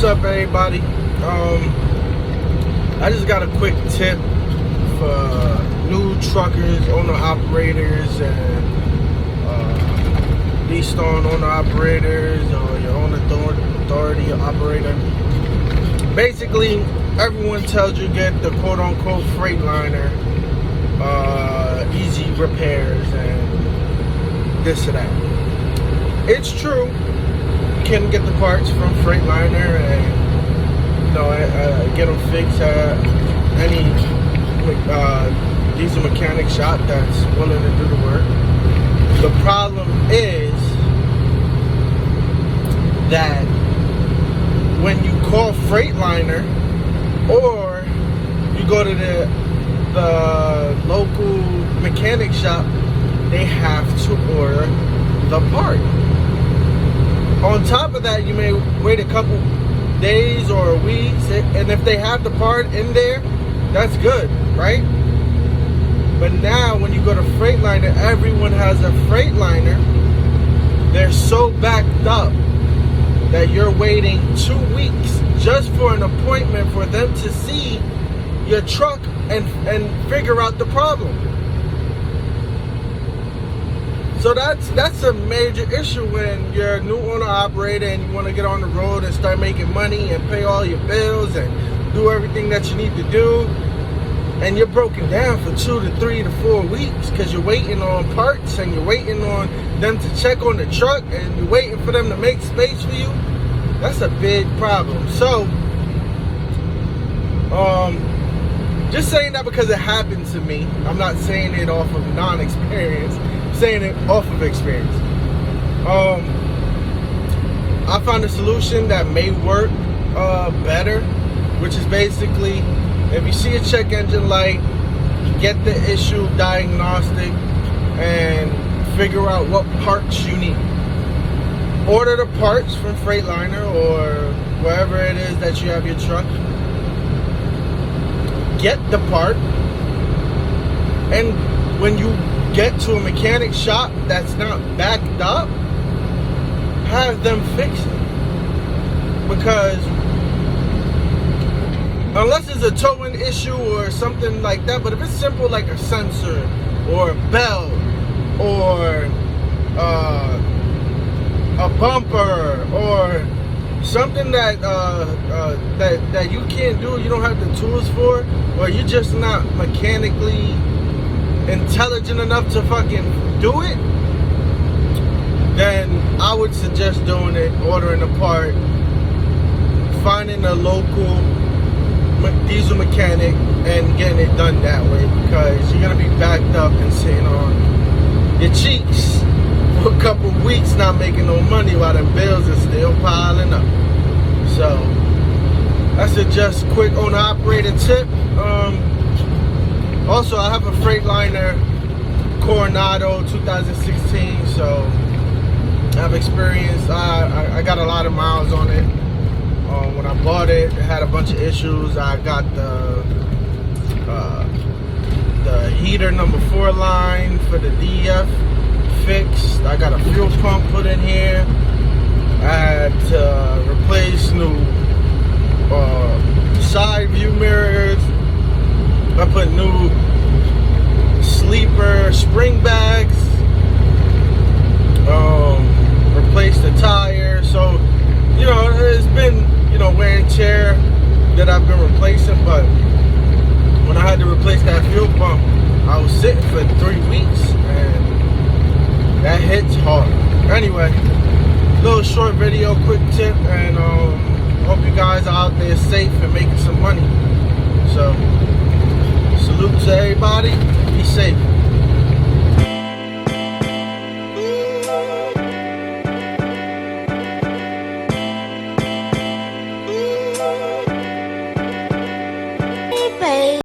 up, everybody? I just got a quick tip for new truckers, owner-operators, and leased-on owner-operators, or your own authority operator. Basically, everyone tells you get the quote-unquote Freightliner, easy repairs, and this or that. It's true. You can get the parts from Freightliner and get them fixed at any diesel mechanic shop that's willing to do the work. The problem is that when you call Freightliner or you go to the local mechanic shop, they have to order the part. On top of that, you may wait a couple days or weeks, and if they have the part in there, that's good, right? But now when you go to Freightliner, everyone has a Freightliner. They're so backed up that you're waiting 2 weeks just for an appointment for them to see your truck and figure out the problem. So that's a major issue when you're a new owner operator and you want to get on the road and start making money and pay all your bills and do everything that you need to do, and you're broken down for 2 to 3 to 4 weeks because you're waiting on parts and you're waiting on them to check on the truck and you're waiting for them to make space for you. That's a big problem. So just saying that because it happened to me. I'm not saying it off of non-experience. I'm saying it off of experience. I found a solution that may work better, which is basically, if you see a check engine light, get the issue diagnostic and figure out what parts you need. Order the parts from Freightliner or wherever it is that you have your truck. Get the part, and when you get to a mechanic shop that's not backed up, have them fix it. Because unless it's a towing issue or something like that, but if it's simple like a sensor or a belt or a bumper or something that that you can't do, you don't have the tools for, or you're just not mechanically intelligent enough to fucking do it, then I would suggest doing it, ordering a part, finding a local diesel mechanic and getting it done that way, because you're gonna be backed up and sitting on your cheeks for a couple weeks not making no money while the bills are still piling up. So that's a just quick owner operator tip. Also, I have a Freightliner Coronado 2016, so I have experience. I got a lot of miles on it. When I bought it, it had a bunch of issues. I got the heater number 4 line for the DF fixed. I got a fuel pump put in here. I had to replace new side view mirrors. I put new sleeper spring bags. Replaced the tire. So, it's been, wear and tear that I've been replacing. But when I had to replace that fuel pump, I was sitting for 3 weeks, and that hits hard. Anyway, little short video, quick tip, and hope you guys are out there safe and making some money. So, salute to everybody. Be safe.